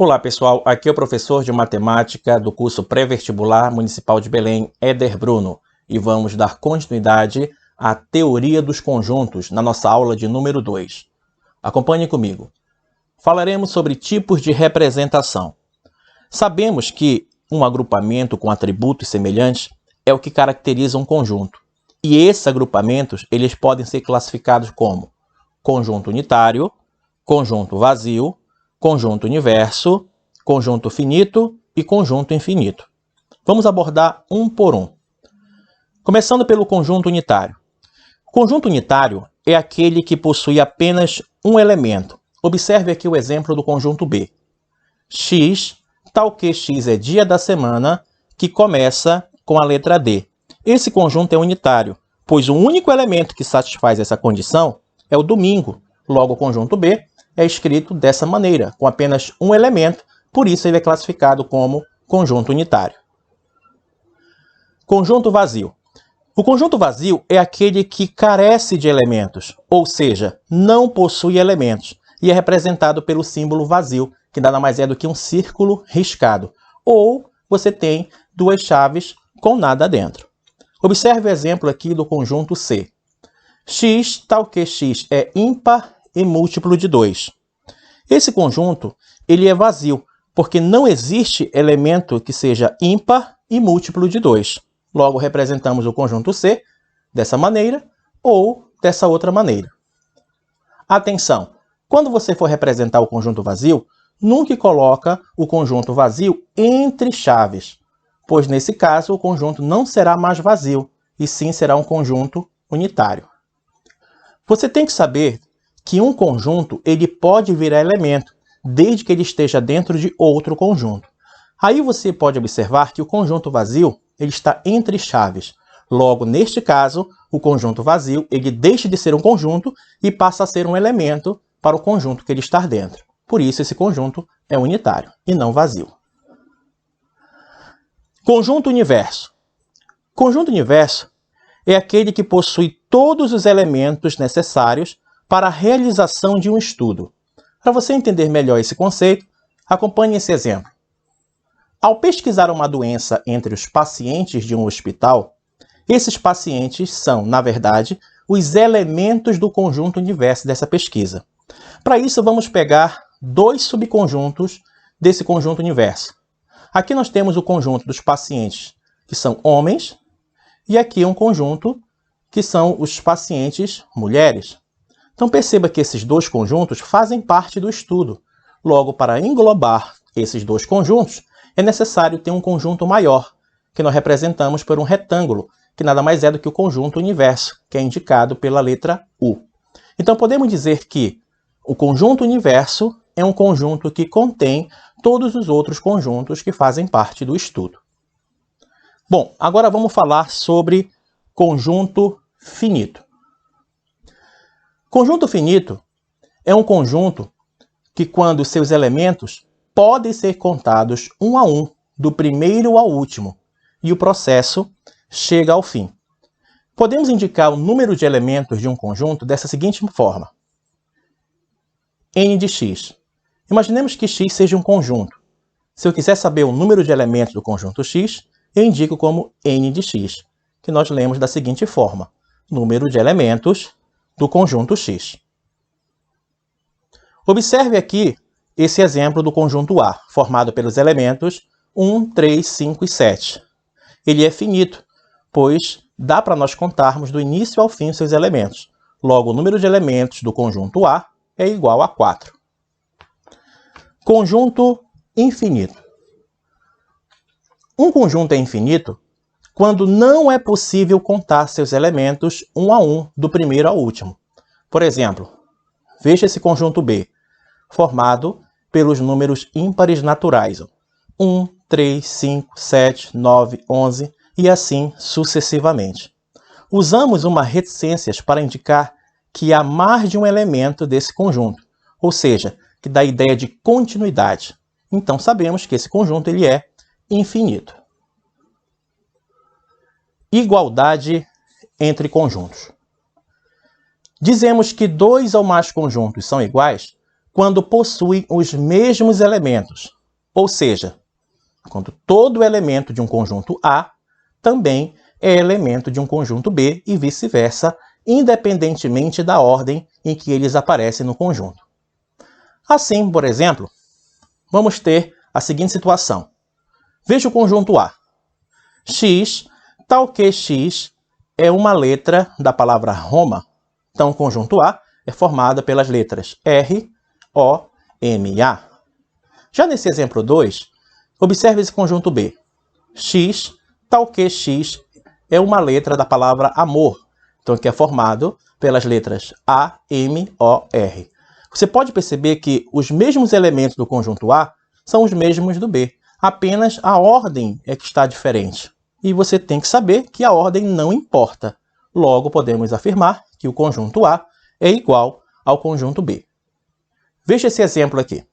Olá pessoal, aqui é o professor de matemática do curso pré-vestibular municipal de Belém, Éder Bruno, e vamos dar continuidade à teoria dos conjuntos na nossa aula de número 2. Acompanhe comigo. Falaremos sobre tipos de representação. Sabemos que um agrupamento com atributos semelhantes é o que caracteriza um conjunto, e esses agrupamentos eles podem ser classificados como conjunto unitário, conjunto vazio, conjunto universo, conjunto finito e conjunto infinito. Vamos abordar um por um. Começando pelo conjunto unitário. O conjunto unitário é aquele que possui apenas um elemento. Observe aqui o exemplo do conjunto B. X, tal que X é dia da semana, que começa com a letra D. Esse conjunto é unitário, pois o único elemento que satisfaz essa condição é o domingo. Logo, o conjunto B é escrito dessa maneira, com apenas um elemento, por isso ele é classificado como conjunto unitário. Conjunto vazio. O conjunto vazio é aquele que carece de elementos, ou seja, não possui elementos, e é representado pelo símbolo vazio, que nada mais é do que um círculo riscado, ou você tem duas chaves com nada dentro. Observe o exemplo aqui do conjunto C. X, tal que X é ímpar e múltiplo de 2. Esse conjunto ele é vazio, porque não existe elemento que seja ímpar e múltiplo de 2. Logo, representamos o conjunto C dessa maneira ou dessa outra maneira. Atenção! Quando você for representar o conjunto vazio, nunca coloca o conjunto vazio entre chaves, pois nesse caso o conjunto não será mais vazio, e sim será um conjunto unitário. Você tem que saber que um conjunto ele pode virar elemento, desde que ele esteja dentro de outro conjunto. Aí você pode observar que o conjunto vazio ele está entre chaves. Logo, neste caso, o conjunto vazio ele deixa de ser um conjunto e passa a ser um elemento para o conjunto que ele está dentro. Por isso, esse conjunto é unitário e não vazio. Conjunto universo. Conjunto universo é aquele que possui todos os elementos necessários para a realização de um estudo. Para você entender melhor esse conceito, acompanhe esse exemplo. Ao pesquisar uma doença entre os pacientes de um hospital, esses pacientes são, na verdade, os elementos do conjunto universo dessa pesquisa. Para isso, vamos pegar dois subconjuntos desse conjunto universo. Aqui nós temos o conjunto dos pacientes, que são homens, e aqui um conjunto que são os pacientes mulheres. Então perceba que esses dois conjuntos fazem parte do estudo. Logo, para englobar esses dois conjuntos, é necessário ter um conjunto maior, que nós representamos por um retângulo, que nada mais é do que o conjunto universo, que é indicado pela letra U. Então podemos dizer que o conjunto universo é um conjunto que contém todos os outros conjuntos que fazem parte do estudo. Bom, agora vamos falar sobre conjunto finito. Conjunto finito é um conjunto que, quando seus elementos podem ser contados um a um, do primeiro ao último, e o processo chega ao fim. Podemos indicar o número de elementos de um conjunto dessa seguinte forma. N de x. Imaginemos que x seja um conjunto. Se eu quiser saber o número de elementos do conjunto x, eu indico como n de x, que nós lemos da seguinte forma. Número de elementos do conjunto X. Observe aqui esse exemplo do conjunto A, formado pelos elementos 1, 3, 5 e 7. Ele é finito, pois dá para nós contarmos do início ao fim os seus elementos. Logo, o número de elementos do conjunto A é igual a 4. Conjunto infinito. Um conjunto é infinito quando não é possível contar seus elementos um a um, do primeiro ao último. Por exemplo, veja esse conjunto B, formado pelos números ímpares naturais. 1, 3, 5, 7, 9, 11 e assim sucessivamente. Usamos uma reticências para indicar que há mais de um elemento desse conjunto, ou seja, que dá a ideia de continuidade. Então sabemos que esse conjunto ele é infinito. Igualdade entre conjuntos. Dizemos que dois ou mais conjuntos são iguais quando possuem os mesmos elementos, Ou seja, quando todo elemento de um conjunto A também é elemento de um conjunto B e vice-versa, independentemente da ordem em que eles aparecem no conjunto. Assim, por exemplo, vamos ter a seguinte situação. Veja o conjunto A. X, tal que X é uma letra da palavra Roma. Então, o conjunto A é formado pelas letras R, O, M e A. Já nesse exemplo 2, observe esse conjunto B. X, tal que X é uma letra da palavra amor. Então, que é formado pelas letras A, M, O, R. Você pode perceber que os mesmos elementos do conjunto A são os mesmos do B. Apenas a ordem é que está diferente. E você tem que saber que a ordem não importa. Logo, podemos afirmar que o conjunto A é igual ao conjunto B. Veja esse exemplo aqui.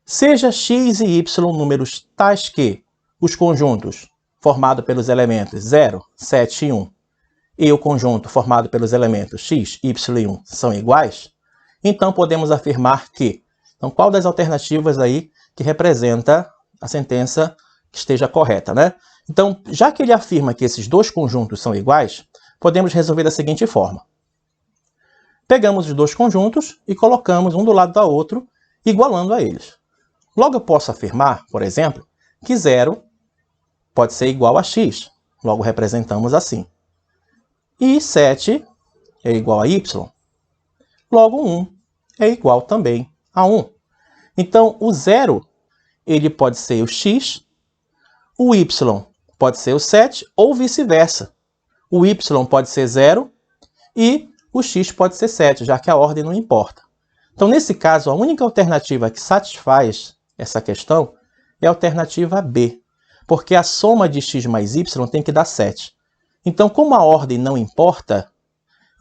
Seja x e y números tais que os conjuntos formados pelos elementos 0, 7 e 1 e o conjunto formado pelos elementos x, y e 1 são iguais, então podemos afirmar que... Então, qual das alternativas aí que representa a sentença que esteja correta, né? Então, já que ele afirma que esses dois conjuntos são iguais, podemos resolver da seguinte forma. Pegamos os dois conjuntos e colocamos um do lado do outro, igualando a eles. Logo eu posso afirmar, por exemplo, que 0 pode ser igual a x. Logo representamos assim. E 7 é igual a y. Logo 1 é igual também a 1. Então, o 0 ele pode ser o x, o y pode ser o 7 ou vice-versa. O y pode ser 0 e o x pode ser 7, já que a ordem não importa. Então, nesse caso, a única alternativa que satisfaz essa questão é a alternativa B, porque a soma de x mais y tem que dar 7. Então, como a ordem não importa,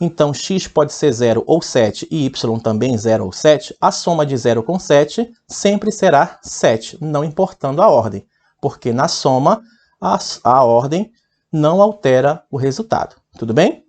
então x pode ser 0 ou 7 e y também 0 ou 7, a soma de 0 com 7 sempre será 7, não importando a ordem, porque na soma a ordem não altera o resultado. Tudo bem?